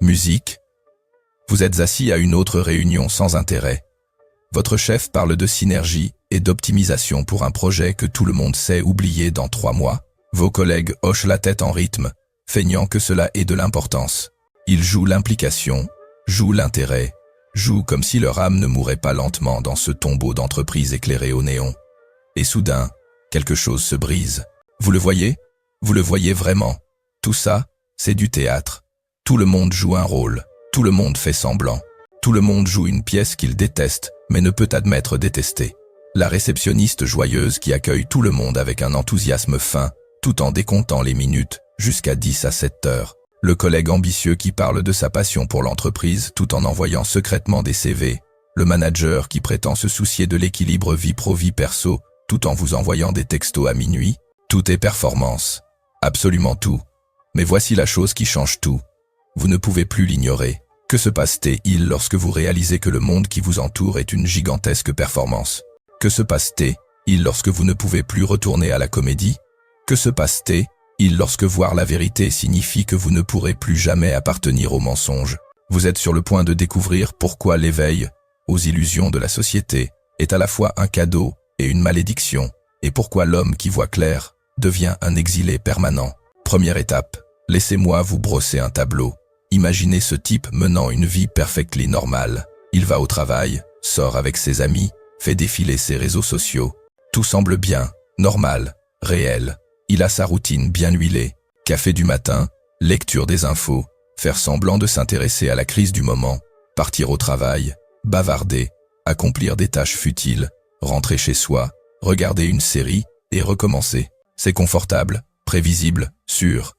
Musique. Vous êtes assis à une autre réunion sans intérêt. Votre chef parle de synergie et d'optimisation pour un projet que tout le monde sait oublier dans 3 mois. Vos collègues hochent la tête en rythme, feignant que cela ait de l'importance. Ils jouent l'implication, jouent l'intérêt, jouent comme si leur âme ne mourait pas lentement dans ce tombeau d'entreprise éclairé au néon. Et soudain, quelque chose se brise. Vous le voyez? Vous le voyez vraiment. Tout ça, c'est du théâtre. Tout le monde joue un rôle. Tout le monde fait semblant. Tout le monde joue une pièce qu'il déteste, mais ne peut admettre détester. La réceptionniste joyeuse qui accueille tout le monde avec un enthousiasme fin, tout en décomptant les minutes, jusqu'à 10 à 7 heures. Le collègue ambitieux qui parle de sa passion pour l'entreprise tout en envoyant secrètement des CV. Le manager qui prétend se soucier de l'équilibre vie pro-vie perso, tout en vous envoyant des textos à minuit. Tout est performance. Absolument tout. Mais voici la chose qui change tout. Vous ne pouvez plus l'ignorer. Que se passe-t-il lorsque vous réalisez que le monde qui vous entoure est une gigantesque performance? Que se passe-t-il lorsque vous ne pouvez plus retourner à la comédie? Que se passe-t-il lorsque voir la vérité signifie que vous ne pourrez plus jamais appartenir au mensonge? Vous êtes sur le point de découvrir pourquoi l'éveil aux illusions de la société est à la fois un cadeau et une malédiction, et pourquoi l'homme qui voit clair devient un exilé permanent. Première étape, laissez-moi vous brosser un tableau. Imaginez ce type menant une vie perfectly normale. Il va au travail, sort avec ses amis, fait défiler ses réseaux sociaux. Tout semble bien, normal, réel. Il a sa routine bien huilée. Café du matin, lecture des infos, faire semblant de s'intéresser à la crise du moment, partir au travail, bavarder, accomplir des tâches futiles, rentrer chez soi, regarder une série et recommencer. C'est confortable, prévisible, sûr.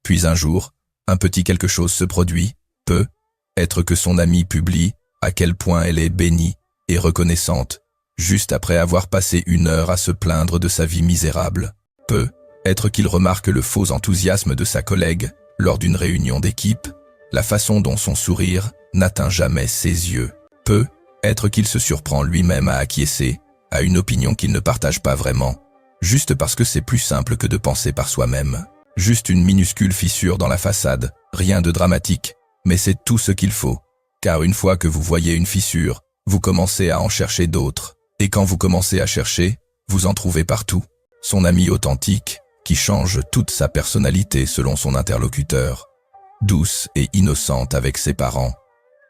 Puis un jour, un petit quelque chose se produit, peut être que son amie publie à quel point elle est bénie et reconnaissante, juste après avoir passé 1 heure à se plaindre de sa vie misérable. Peut être qu'il remarque le faux enthousiasme de sa collègue lors d'une réunion d'équipe, la façon dont son sourire n'atteint jamais ses yeux. Peut être qu'il se surprend lui-même à acquiescer à une opinion qu'il ne partage pas vraiment, juste parce que c'est plus simple que de penser par soi-même. Juste une minuscule fissure dans la façade, rien de dramatique, mais c'est tout ce qu'il faut. Car une fois que vous voyez une fissure, vous commencez à en chercher d'autres. Et quand vous commencez à chercher, vous en trouvez partout. Son amie authentique, qui change toute sa personnalité selon son interlocuteur. Douce et innocente avec ses parents.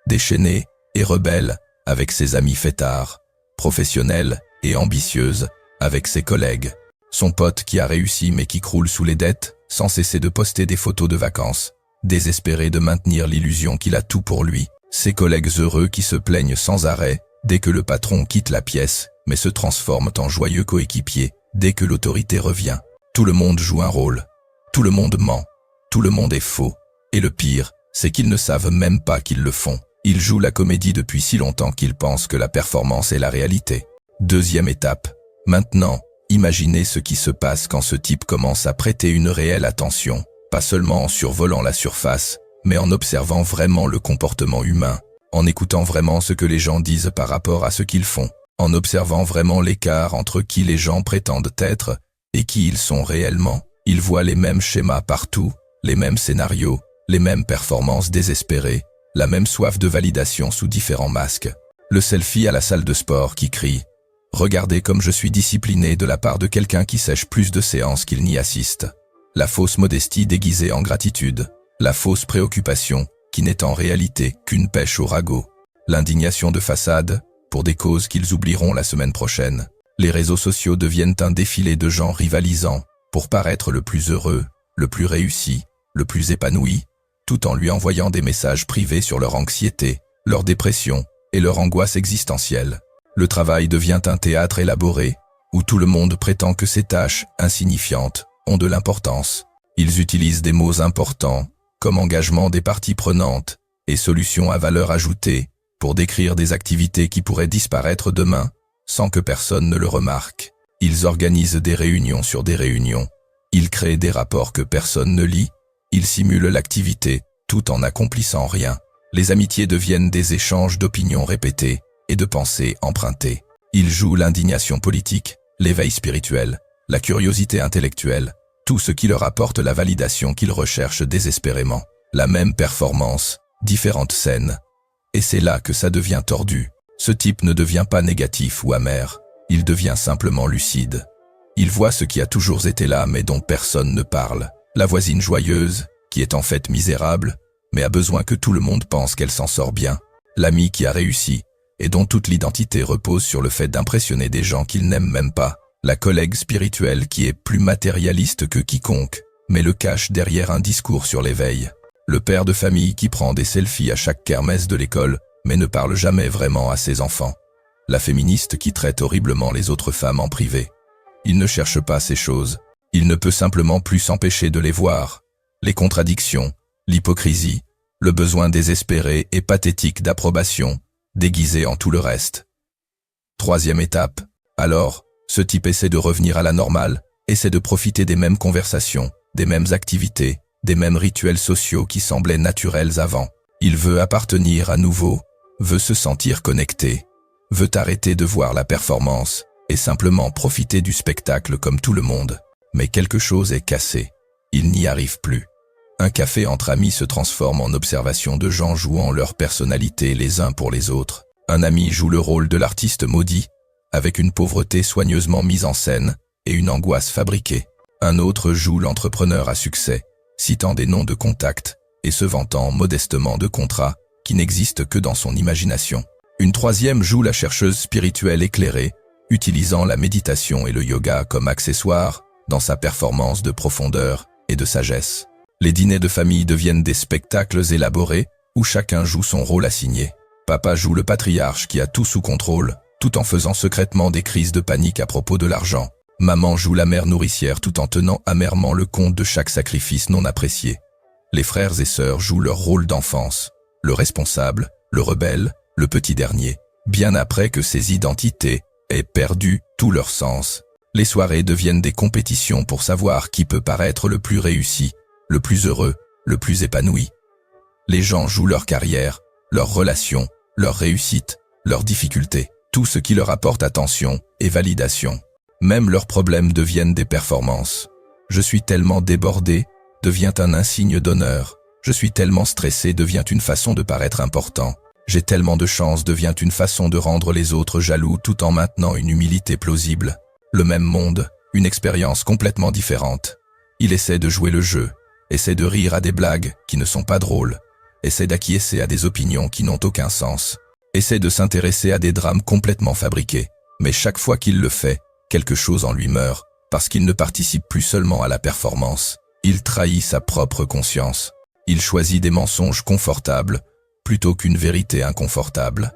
Déchaînée et rebelle avec ses amis fêtards. Professionnelle et ambitieuse avec ses collègues. Son pote qui a réussi mais qui croule sous les dettes, sans cesser de poster des photos de vacances, désespéré de maintenir l'illusion qu'il a tout pour lui. Ses collègues heureux qui se plaignent sans arrêt dès que le patron quitte la pièce, mais se transforment en joyeux coéquipiers dès que l'autorité revient. Tout le monde joue un rôle. Tout le monde ment. Tout le monde est faux. Et le pire, c'est qu'ils ne savent même pas qu'ils le font. Ils jouent la comédie depuis si longtemps qu'ils pensent que la performance est la réalité. Deuxième étape. Maintenant, imaginez ce qui se passe quand ce type commence à prêter une réelle attention, pas seulement en survolant la surface, mais en observant vraiment le comportement humain, en écoutant vraiment ce que les gens disent par rapport à ce qu'ils font, en observant vraiment l'écart entre qui les gens prétendent être et qui ils sont réellement. Ils voient les mêmes schémas partout, les mêmes scénarios, les mêmes performances désespérées, la même soif de validation sous différents masques. Le selfie à la salle de sport qui crie « Regardez comme je suis discipliné » de la part de quelqu'un qui sèche plus de séances qu'il n'y assiste. La fausse modestie déguisée en gratitude. La fausse préoccupation qui n'est en réalité qu'une pêche au ragot. L'indignation de façade pour des causes qu'ils oublieront la semaine prochaine. Les réseaux sociaux deviennent un défilé de gens rivalisants pour paraître le plus heureux, le plus réussi, le plus épanoui, tout en lui envoyant des messages privés sur leur anxiété, leur dépression et leur angoisse existentielle. Le travail devient un théâtre élaboré, où tout le monde prétend que ces tâches insignifiantes ont de l'importance. Ils utilisent des mots importants, comme engagement des parties prenantes et solutions à valeur ajoutée, pour décrire des activités qui pourraient disparaître demain, sans que personne ne le remarque. Ils organisent des réunions sur des réunions. Ils créent des rapports que personne ne lit. Ils simulent l'activité, tout en n'accomplissant rien. Les amitiés deviennent des échanges d'opinions répétés et de pensées empruntées. Ils jouent l'indignation politique, l'éveil spirituel, la curiosité intellectuelle, tout ce qui leur apporte la validation qu'ils recherchent désespérément. La même performance, différentes scènes. Et c'est là que ça devient tordu. Ce type ne devient pas négatif ou amer, il devient simplement lucide. Il voit ce qui a toujours été là mais dont personne ne parle. La voisine joyeuse, qui est en fait misérable, mais a besoin que tout le monde pense qu'elle s'en sort bien. L'ami qui a réussi, et dont toute l'identité repose sur le fait d'impressionner des gens qu'il n'aime même pas. La collègue spirituelle qui est plus matérialiste que quiconque, mais le cache derrière un discours sur l'éveil. Le père de famille qui prend des selfies à chaque kermesse de l'école, mais ne parle jamais vraiment à ses enfants. La féministe qui traite horriblement les autres femmes en privé. Il ne cherche pas ces choses. Il ne peut simplement plus s'empêcher de les voir. Les contradictions, l'hypocrisie, le besoin désespéré et pathétique d'approbation, déguisé en tout le reste. Troisième étape. Alors, ce type essaie de revenir à la normale, essaie de profiter des mêmes conversations, des mêmes activités, des mêmes rituels sociaux qui semblaient naturels avant. Il veut appartenir à nouveau, veut se sentir connecté, veut arrêter de voir la performance et simplement profiter du spectacle comme tout le monde. Mais quelque chose est cassé. Il n'y arrive plus. Un café entre amis se transforme en observation de gens jouant leur personnalité les uns pour les autres. Un ami joue le rôle de l'artiste maudit, avec une pauvreté soigneusement mise en scène et une angoisse fabriquée. Un autre joue l'entrepreneur à succès, citant des noms de contacts et se vantant modestement de contrats qui n'existent que dans son imagination. Une troisième joue la chercheuse spirituelle éclairée, utilisant la méditation et le yoga comme accessoires dans sa performance de profondeur et de sagesse. Les dîners de famille deviennent des spectacles élaborés où chacun joue son rôle assigné. Papa joue le patriarche qui a tout sous contrôle, tout en faisant secrètement des crises de panique à propos de l'argent. Maman joue la mère nourricière tout en tenant amèrement le compte de chaque sacrifice non apprécié. Les frères et sœurs jouent leur rôle d'enfance, le responsable, le rebelle, le petit dernier, bien après que ces identités aient perdu tout leur sens. Les soirées deviennent des compétitions pour savoir qui peut paraître le plus réussi, le plus heureux, le plus épanoui. Les gens jouent leur carrière, leurs relations, leurs réussites, leurs difficultés, tout ce qui leur apporte attention et validation. Même leurs problèmes deviennent des performances. Je suis tellement débordé devient un insigne d'honneur. Je suis tellement stressé devient une façon de paraître important. J'ai tellement de chance devient une façon de rendre les autres jaloux tout en maintenant une humilité plausible. Le même monde, une expérience complètement différente. Il essaie de jouer le jeu, essaie de rire à des blagues qui ne sont pas drôles, essaie d'acquiescer à des opinions qui n'ont aucun sens, essaie de s'intéresser à des drames complètement fabriqués. Mais chaque fois qu'il le fait, quelque chose en lui meurt, parce qu'il ne participe plus seulement à la performance. Il trahit sa propre conscience. Il choisit des mensonges confortables, plutôt qu'une vérité inconfortable.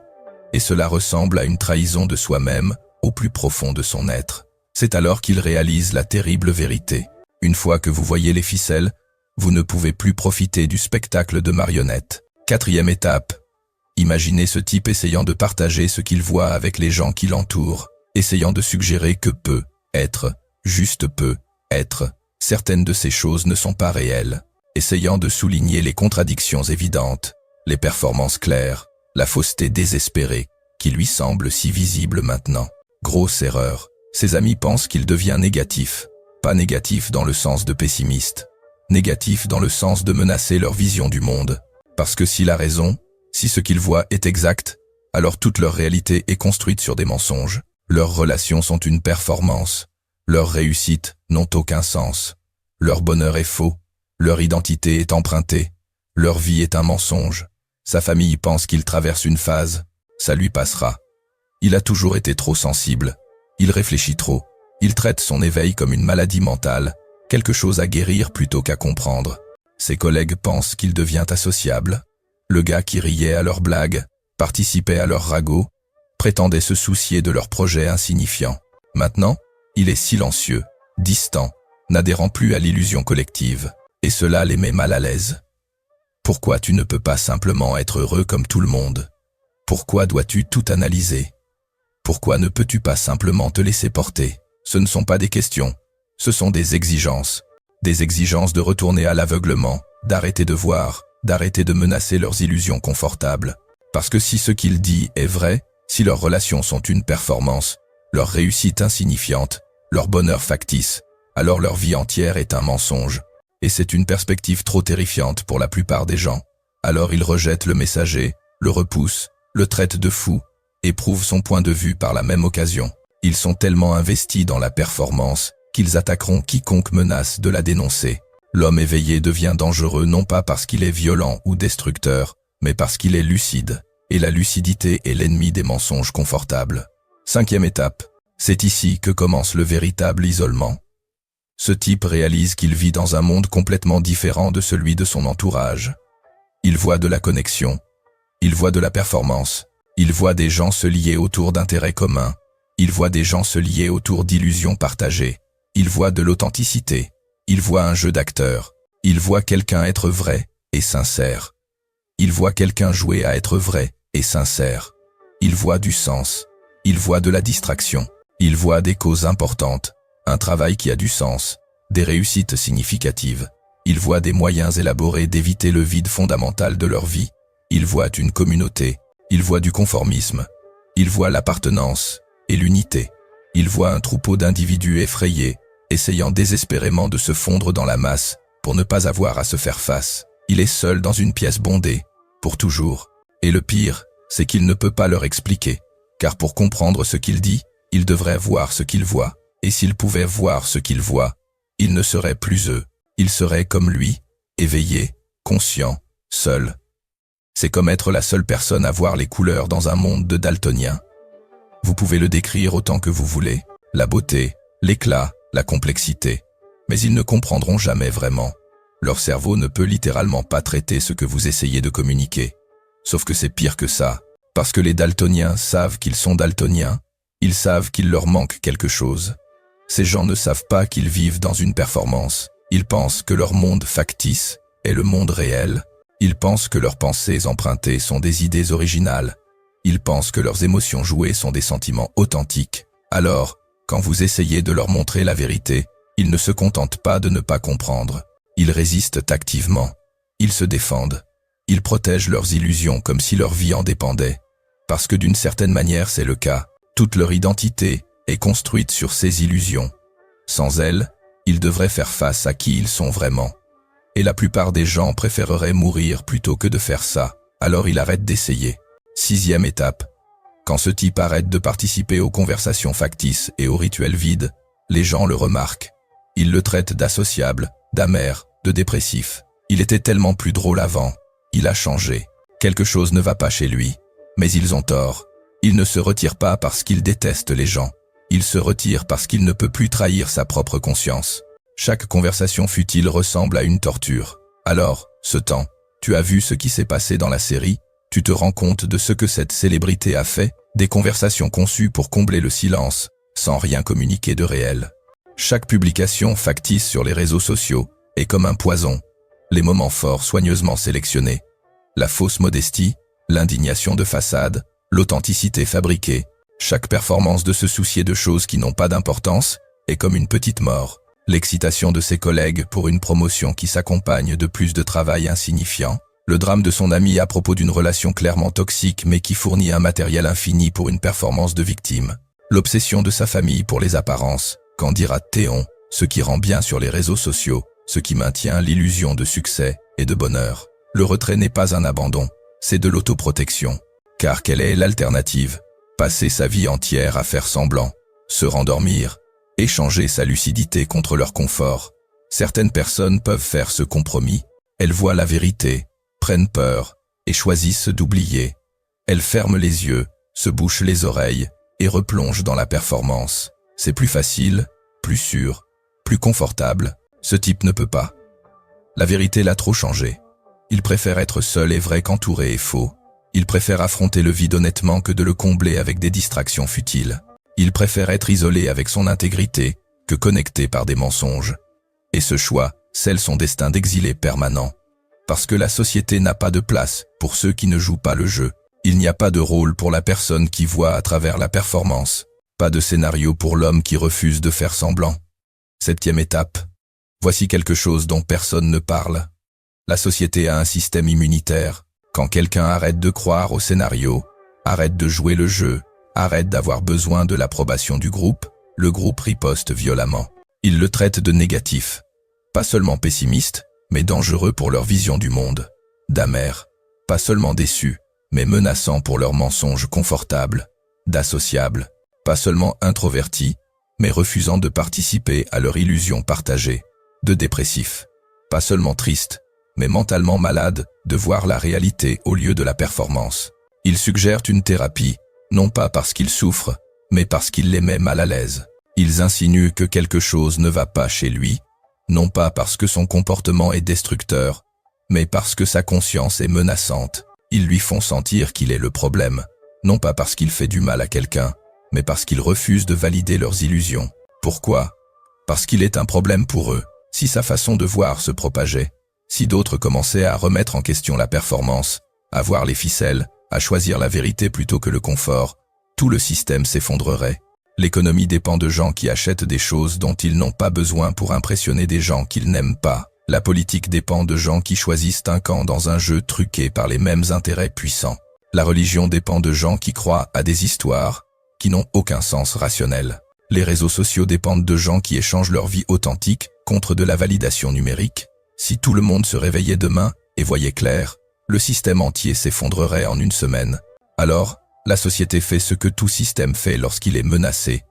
Et cela ressemble à une trahison de soi-même, au plus profond de son être. C'est alors qu'il réalise la terrible vérité. Une fois que vous voyez les ficelles, vous ne pouvez plus profiter du spectacle de marionnettes. Quatrième étape. Imaginez ce type essayant de partager ce qu'il voit avec les gens qui l'entourent, essayant de suggérer que peut être, juste peut être, certaines de ces choses ne sont pas réelles, essayant de souligner les contradictions évidentes, les performances claires, la fausseté désespérée, qui lui semble si visible maintenant. Grosse erreur. Ses amis pensent qu'il devient négatif. Pas négatif dans le sens de pessimiste. Négatif dans le sens de menacer leur vision du monde. Parce que s'il a raison, si ce qu'il voit est exact, alors toute leur réalité est construite sur des mensonges. Leurs relations sont une performance. Leurs réussites n'ont aucun sens. Leur bonheur est faux. Leur identité est empruntée. Leur vie est un mensonge. Sa famille pense qu'il traverse une phase. Ça lui passera. Il a toujours été trop sensible. Il réfléchit trop. Il traite son éveil comme une maladie mentale, quelque chose à guérir plutôt qu'à comprendre. Ses collègues pensent qu'il devient associable. Le gars qui riait à leurs blagues, participait à leurs ragots, prétendait se soucier de leurs projets insignifiants. Maintenant, il est silencieux, distant, n'adhérant plus à l'illusion collective. Et cela les met mal à l'aise. Pourquoi tu ne peux pas simplement être heureux comme tout le monde? Pourquoi dois-tu tout analyser? Pourquoi ne peux-tu pas simplement te laisser porter? Ce ne sont pas des questions, ce sont des exigences. Des exigences de retourner à l'aveuglement, d'arrêter de voir, d'arrêter de menacer leurs illusions confortables. Parce que si ce qu'il dit est vrai, si leurs relations sont une performance, leur réussite insignifiante, leur bonheur factice, alors leur vie entière est un mensonge. Et c'est une perspective trop terrifiante pour la plupart des gens. Alors il rejette le messager, le repousse, le traite de fou, et prouve son point de vue par la même occasion. Ils sont tellement investis dans la performance qu'ils attaqueront quiconque menace de la dénoncer. L'homme éveillé devient dangereux non pas parce qu'il est violent ou destructeur, mais parce qu'il est lucide. Et la lucidité est l'ennemi des mensonges confortables. 5e étape. C'est ici que commence le véritable isolement. Ce type réalise qu'il vit dans un monde complètement différent de celui de son entourage. Il voit de la connexion. Il voit de la performance. Il voit des gens se lier autour d'intérêts communs. Il voit des gens se lier autour d'illusions partagées. Il voit de l'authenticité. Il voit un jeu d'acteurs. Il voit quelqu'un être vrai et sincère. Il voit quelqu'un jouer à être vrai et sincère. Il voit du sens. Il voit de la distraction. Il voit des causes importantes, un travail qui a du sens, des réussites significatives. Il voit des moyens élaborés d'éviter le vide fondamental de leur vie. Il voit une communauté. Il voit du conformisme. Il voit l'appartenance et l'unité. Il voit un troupeau d'individus effrayés, essayant désespérément de se fondre dans la masse pour ne pas avoir à se faire face. Il est seul dans une pièce bondée, pour toujours. Et le pire, c'est qu'il ne peut pas leur expliquer, car pour comprendre ce qu'il dit, il devrait voir ce qu'il voit. Et s'il pouvait voir ce qu'il voit, il ne serait plus eux. Il serait comme lui, éveillé, conscient, seul. C'est comme être la seule personne à voir les couleurs dans un monde de daltoniens. Vous pouvez le décrire autant que vous voulez, la beauté, l'éclat, la complexité. Mais ils ne comprendront jamais vraiment. Leur cerveau ne peut littéralement pas traiter ce que vous essayez de communiquer. Sauf que c'est pire que ça, parce que les daltoniens savent qu'ils sont daltoniens. Ils savent qu'il leur manque quelque chose. Ces gens ne savent pas qu'ils vivent dans une performance. Ils pensent que leur monde factice est le monde réel. Ils pensent que leurs pensées empruntées sont des idées originales. Ils pensent que leurs émotions jouées sont des sentiments authentiques. Alors, quand vous essayez de leur montrer la vérité, ils ne se contentent pas de ne pas comprendre. Ils résistent activement. Ils se défendent. Ils protègent leurs illusions comme si leur vie en dépendait. Parce que d'une certaine manière c'est le cas. Toute leur identité est construite sur ces illusions. Sans elles, ils devraient faire face à qui ils sont vraiment. Et la plupart des gens préféreraient mourir plutôt que de faire ça. Alors ils arrêtent d'essayer. 6e étape. Quand ce type arrête de participer aux conversations factices et aux rituels vides, les gens le remarquent. Ils le traitent d'associable, d'amer, de dépressif. Il était tellement plus drôle avant. Il a changé. Quelque chose ne va pas chez lui. Mais ils ont tort. Il ne se retire pas parce qu'il déteste les gens. Il se retire parce qu'il ne peut plus trahir sa propre conscience. Chaque conversation futile ressemble à une torture. Alors, ce temps, tu as vu ce qui s'est passé dans la série, tu te rends compte de ce que cette célébrité a fait, des conversations conçues pour combler le silence, sans rien communiquer de réel. Chaque publication factice sur les réseaux sociaux est comme un poison. Les moments forts soigneusement sélectionnés. La fausse modestie, l'indignation de façade, l'authenticité fabriquée. Chaque performance de se soucier de choses qui n'ont pas d'importance est comme une petite mort. L'excitation de ses collègues pour une promotion qui s'accompagne de plus de travail insignifiant. Le drame de son ami à propos d'une relation clairement toxique mais qui fournit un matériel infini pour une performance de victime. L'obsession de sa famille pour les apparences. Qu'en dira Théon, ce qui rend bien sur les réseaux sociaux, ce qui maintient l'illusion de succès et de bonheur. Le retrait n'est pas un abandon, c'est de l'autoprotection. Car quelle est l'alternative? Passer sa vie entière à faire semblant, se rendormir, échanger sa lucidité contre leur confort. Certaines personnes peuvent faire ce compromis. Elles voient la vérité, prennent peur et choisissent d'oublier. Elles ferment les yeux, se bouchent les oreilles et replongent dans la performance. C'est plus facile, plus sûr, plus confortable. Ce type ne peut pas. La vérité l'a trop changé. Il préfère être seul et vrai qu'entouré et faux. Il préfère affronter le vide honnêtement que de le combler avec des distractions futiles. Il préfère être isolé avec son intégrité que connecté par des mensonges. Et ce choix scelle son destin d'exilé permanent. Parce que la société n'a pas de place pour ceux qui ne jouent pas le jeu. Il n'y a pas de rôle pour la personne qui voit à travers la performance. Pas de scénario pour l'homme qui refuse de faire semblant. 7e étape. Voici quelque chose dont personne ne parle. La société a un système immunitaire. Quand quelqu'un arrête de croire au scénario, arrête de jouer le jeu, arrête d'avoir besoin de l'approbation du groupe, le groupe riposte violemment. Il le traite de négatif. Pas seulement pessimiste, mais dangereux pour leur vision du monde. D'amer, pas seulement déçus, mais menaçants pour leurs mensonges confortables, d'associables, pas seulement introvertis, mais refusant de participer à leur illusion partagée, de dépressifs, pas seulement tristes, mais mentalement malades de voir la réalité au lieu de la performance. Ils suggèrent une thérapie, non pas parce qu'ils souffrent, mais parce qu'ils les mettent mal à l'aise. Ils insinuent que quelque chose ne va pas chez lui, non pas parce que son comportement est destructeur, mais parce que sa conscience est menaçante. Ils lui font sentir qu'il est le problème, non pas parce qu'il fait du mal à quelqu'un, mais parce qu'il refuse de valider leurs illusions. Pourquoi? Parce qu'il est un problème pour eux. Si sa façon de voir se propageait, si d'autres commençaient à remettre en question la performance, à voir les ficelles, à choisir la vérité plutôt que le confort, tout le système s'effondrerait. L'économie dépend de gens qui achètent des choses dont ils n'ont pas besoin pour impressionner des gens qu'ils n'aiment pas. La politique dépend de gens qui choisissent un camp dans un jeu truqué par les mêmes intérêts puissants. La religion dépend de gens qui croient à des histoires qui n'ont aucun sens rationnel. Les réseaux sociaux dépendent de gens qui échangent leur vie authentique contre de la validation numérique. Si tout le monde se réveillait demain et voyait clair, le système entier s'effondrerait en une semaine. Alors, la société fait ce que tout système fait lorsqu'il est menacé.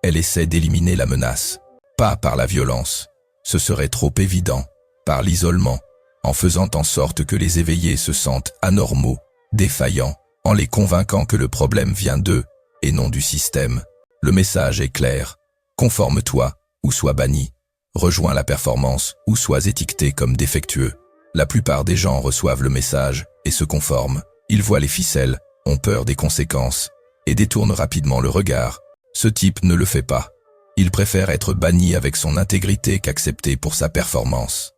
Elle essaie d'éliminer la menace. Pas par la violence. Ce serait trop évident. Par l'isolement. En faisant en sorte que les éveillés se sentent anormaux, défaillants, en les convainquant que le problème vient d'eux et non du système. Le message est clair. Conforme-toi ou sois banni. Rejoins la performance ou sois étiqueté comme défectueux. La plupart des gens reçoivent le message et se conforment. Ils voient les ficelles, ont peur des conséquences et détournent rapidement le regard. Ce type ne le fait pas. Il préfère être banni avec son intégrité qu'accepté pour sa performance.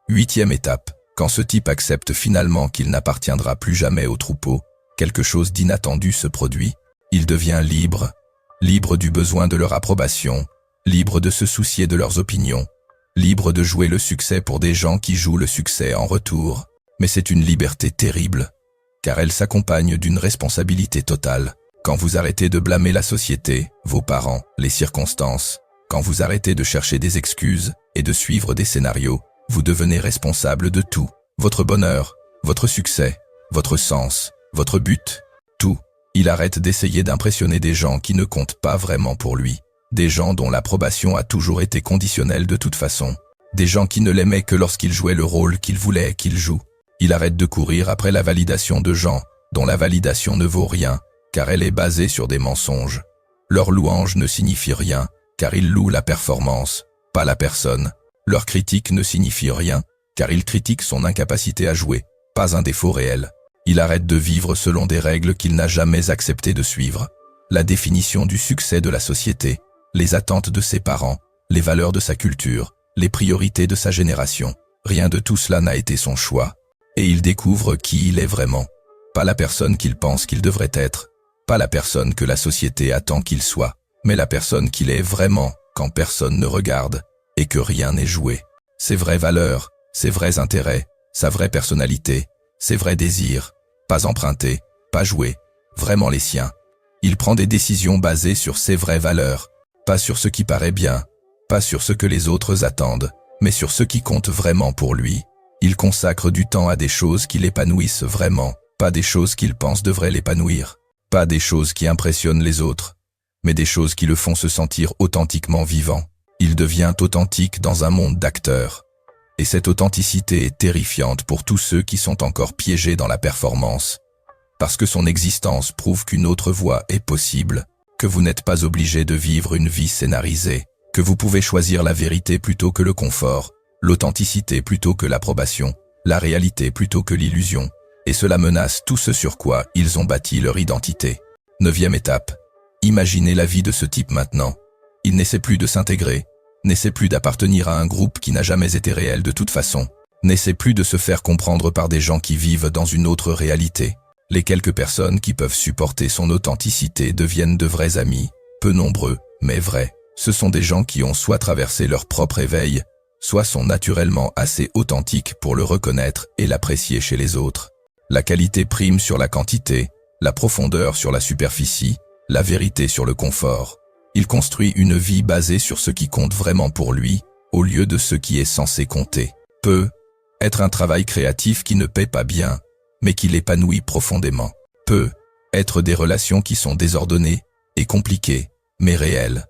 8e étape. Quand ce type accepte finalement qu'il n'appartiendra plus jamais au troupeau, quelque chose d'inattendu se produit. Il devient libre. Libre du besoin de leur approbation. Libre de se soucier de leurs opinions. Libre de jouer le succès pour des gens qui jouent le succès en retour. Mais c'est une liberté terrible, car elle s'accompagne d'une responsabilité totale. Quand vous arrêtez de blâmer la société, vos parents, les circonstances, quand vous arrêtez de chercher des excuses et de suivre des scénarios, vous devenez responsable de tout. Votre bonheur, votre succès, votre sens, votre but, tout. Il arrête d'essayer d'impressionner des gens qui ne comptent pas vraiment pour lui. Des gens dont l'approbation a toujours été conditionnelle de toute façon. Des gens qui ne l'aimaient que lorsqu'il jouait le rôle qu'il voulait qu'il joue. Il arrête de courir après la validation de gens dont la validation ne vaut rien, car elle est basée sur des mensonges. Leur louange ne signifie rien, car ils louent la performance, pas la personne. Leur critique ne signifie rien, car ils critiquent son incapacité à jouer, pas un défaut réel. Il arrête de vivre selon des règles qu'il n'a jamais accepté de suivre. La définition du succès de la société, les attentes de ses parents, les valeurs de sa culture, les priorités de sa génération. Rien de tout cela n'a été son choix. Et il découvre qui il est vraiment. Pas la personne qu'il pense qu'il devrait être, pas la personne que la société attend qu'il soit, mais la personne qu'il est vraiment quand personne ne regarde et que rien n'est joué. Ses vraies valeurs, ses vrais intérêts, sa vraie personnalité, ses vrais désirs, pas empruntés, pas joués, vraiment les siens. Il prend des décisions basées sur ses vraies valeurs, pas sur ce qui paraît bien, pas sur ce que les autres attendent, mais sur ce qui compte vraiment pour lui. Il consacre du temps à des choses qui l'épanouissent vraiment, pas des choses qu'il pense devraient l'épanouir, pas des choses qui impressionnent les autres, mais des choses qui le font se sentir authentiquement vivant. Il devient authentique dans un monde d'acteurs. Et cette authenticité est terrifiante pour tous ceux qui sont encore piégés dans la performance, parce que son existence prouve qu'une autre voie est possible, que vous n'êtes pas obligé de vivre une vie scénarisée, que vous pouvez choisir la vérité plutôt que le confort, l'authenticité plutôt que l'approbation, la réalité plutôt que l'illusion, et cela menace tout ce sur quoi ils ont bâti leur identité. 9e étape. Imaginez la vie de ce type maintenant. Il n'essaie plus de s'intégrer, n'essaie plus d'appartenir à un groupe qui n'a jamais été réel de toute façon, n'essaie plus de se faire comprendre par des gens qui vivent dans une autre réalité. Les quelques personnes qui peuvent supporter son authenticité deviennent de vrais amis, peu nombreux, mais vrais. Ce sont des gens qui ont soit traversé leur propre éveil, soit sont naturellement assez authentiques pour le reconnaître et l'apprécier chez les autres. La qualité prime sur la quantité, la profondeur sur la superficie, la vérité sur le confort. Il construit une vie basée sur ce qui compte vraiment pour lui, au lieu de ce qui est censé compter. Être un travail créatif qui ne paie pas bien, mais qui l'épanouit profondément. Peut être des relations qui sont désordonnées et compliquées, mais réelles.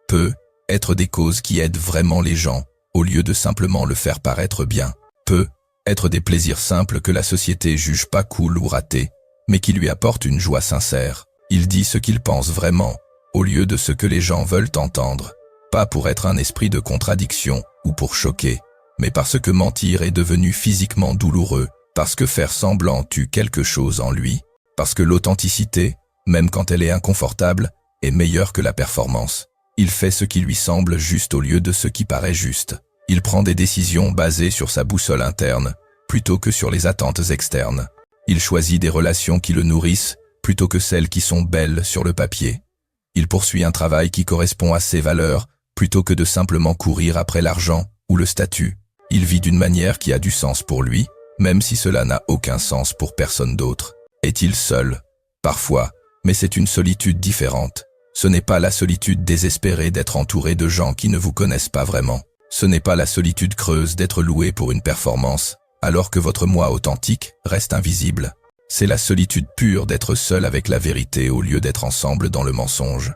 Peut être des causes qui aident vraiment les gens, au lieu de simplement le faire paraître bien. Peut être des plaisirs simples que la société juge pas cool ou ratés, mais qui lui apportent une joie sincère. Il dit ce qu'il pense vraiment, au lieu de ce que les gens veulent entendre. Pas pour être un esprit de contradiction ou pour choquer, mais parce que mentir est devenu physiquement douloureux, parce que faire semblant tue quelque chose en lui, parce que l'authenticité, même quand elle est inconfortable, est meilleure que la performance. Il fait ce qui lui semble juste au lieu de ce qui paraît juste. Il prend des décisions basées sur sa boussole interne, plutôt que sur les attentes externes. Il choisit des relations qui le nourrissent, plutôt que celles qui sont belles sur le papier. Il poursuit un travail qui correspond à ses valeurs, plutôt que de simplement courir après l'argent ou le statut. Il vit d'une manière qui a du sens pour lui, même si cela n'a aucun sens pour personne d'autre. Est-il seul? Parfois, mais c'est une solitude différente. Ce n'est pas la solitude désespérée d'être entouré de gens qui ne vous connaissent pas vraiment. Ce n'est pas la solitude creuse d'être loué pour une performance, alors que votre moi authentique reste invisible. C'est la solitude pure d'être seul avec la vérité au lieu d'être ensemble dans le mensonge.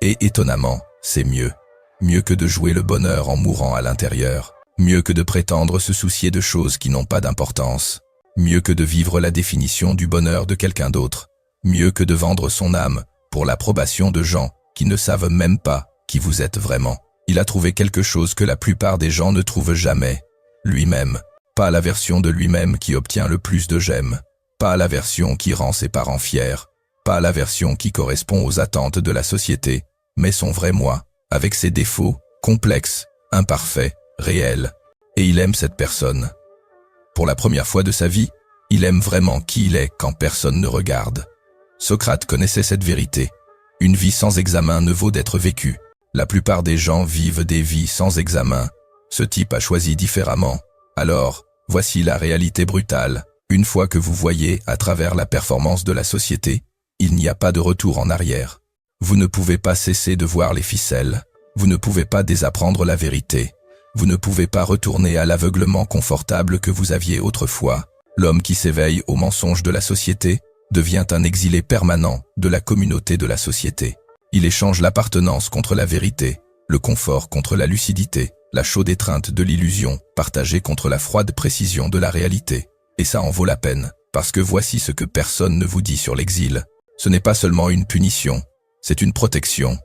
Et étonnamment, c'est mieux. Mieux que de jouer le bonheur en mourant à l'intérieur. Mieux que de prétendre se soucier de choses qui n'ont pas d'importance. Mieux que de vivre la définition du bonheur de quelqu'un d'autre. Mieux que de vendre son âme pour l'approbation de gens qui ne savent même pas qui vous êtes vraiment. Il a trouvé quelque chose que la plupart des gens ne trouvent jamais. Lui-même. Pas la version de lui-même qui obtient le plus de j'aime. Pas la version qui rend ses parents fiers. Pas la version qui correspond aux attentes de la société, mais son vrai moi, avec ses défauts, complexes, imparfaits, réels. Et il aime cette personne. Pour la première fois de sa vie, il aime vraiment qui il est quand personne ne regarde. Socrate connaissait cette vérité. Une vie sans examen ne vaut d'être vécue. La plupart des gens vivent des vies sans examen. Ce type a choisi différemment. Alors, voici la réalité brutale. Une fois que vous voyez à travers la performance de la société, il n'y a pas de retour en arrière. Vous ne pouvez pas cesser de voir les ficelles. Vous ne pouvez pas désapprendre la vérité. Vous ne pouvez pas retourner à l'aveuglement confortable que vous aviez autrefois. L'homme qui s'éveille au mensonge de la société devient un exilé permanent de la communauté de la société. Il échange l'appartenance contre la vérité, le confort contre la lucidité, la chaude étreinte de l'illusion partagée contre la froide précision de la réalité. Et ça en vaut la peine, parce que voici ce que personne ne vous dit sur l'exil. Ce n'est pas seulement une punition, c'est une protection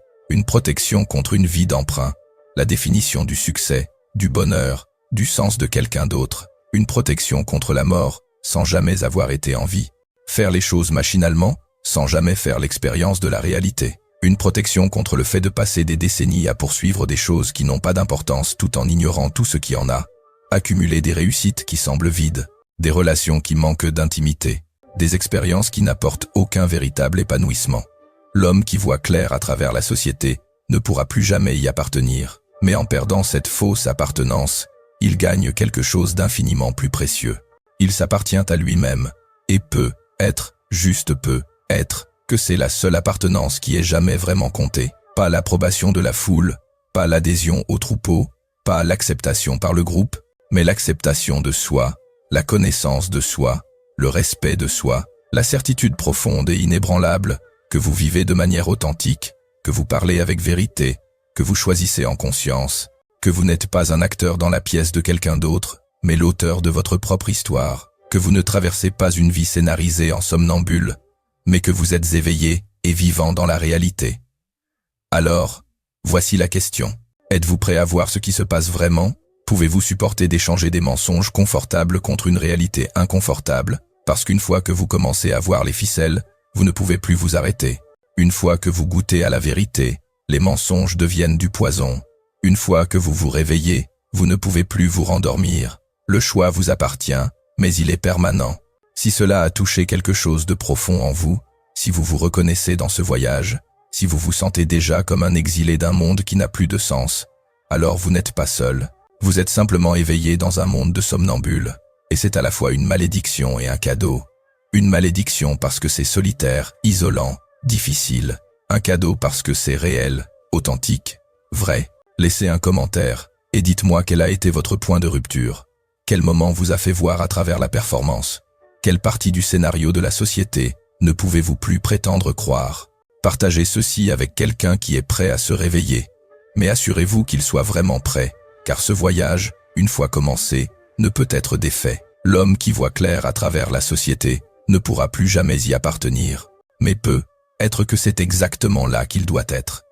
contre une vie d'emprunt, la définition du succès, du bonheur, du sens de quelqu'un d'autre, une protection contre la mort sans jamais avoir été en vie, faire les choses machinalement sans jamais faire l'expérience de la réalité. Une protection contre le fait de passer des décennies à poursuivre des choses qui n'ont pas d'importance tout en ignorant tout ce qui en a. Accumuler des réussites qui semblent vides, des relations qui manquent d'intimité, des expériences qui n'apportent aucun véritable épanouissement. L'homme qui voit clair à travers la société ne pourra plus jamais y appartenir, mais en perdant cette fausse appartenance, il gagne quelque chose d'infiniment plus précieux. Il s'appartient à lui-même, et peut être, juste peut être, que c'est la seule appartenance qui ait jamais vraiment compté. Pas l'approbation de la foule, pas l'adhésion au troupeau, pas l'acceptation par le groupe, mais l'acceptation de soi, la connaissance de soi, le respect de soi, la certitude profonde et inébranlable que vous vivez de manière authentique, que vous parlez avec vérité, que vous choisissez en conscience, que vous n'êtes pas un acteur dans la pièce de quelqu'un d'autre, mais l'auteur de votre propre histoire, que vous ne traversez pas une vie scénarisée en somnambule, mais que vous êtes éveillé et vivant dans la réalité. Alors, voici la question. Êtes-vous prêt à voir ce qui se passe vraiment? Pouvez-vous supporter d'échanger des mensonges confortables contre une réalité inconfortable? Parce qu'une fois que vous commencez à voir les ficelles, vous ne pouvez plus vous arrêter. Une fois que vous goûtez à la vérité, les mensonges deviennent du poison. Une fois que vous vous réveillez, vous ne pouvez plus vous rendormir. Le choix vous appartient, mais il est permanent. Si cela a touché quelque chose de profond en vous, si vous vous reconnaissez dans ce voyage, si vous vous sentez déjà comme un exilé d'un monde qui n'a plus de sens, alors vous n'êtes pas seul. Vous êtes simplement éveillé dans un monde de somnambules. Et c'est à la fois une malédiction et un cadeau. Une malédiction parce que c'est solitaire, isolant, difficile. Un cadeau parce que c'est réel, authentique, vrai. Laissez un commentaire et dites-moi quel a été votre point de rupture. Quel moment vous a fait voir à travers la performance? Quelle partie du scénario de la société ne pouvez-vous plus prétendre croire? Partagez ceci avec quelqu'un qui est prêt à se réveiller. Mais assurez-vous qu'il soit vraiment prêt, car ce voyage, une fois commencé, ne peut être défait. L'homme qui voit clair à travers la société ne pourra plus jamais y appartenir, mais peut être que c'est exactement là qu'il doit être.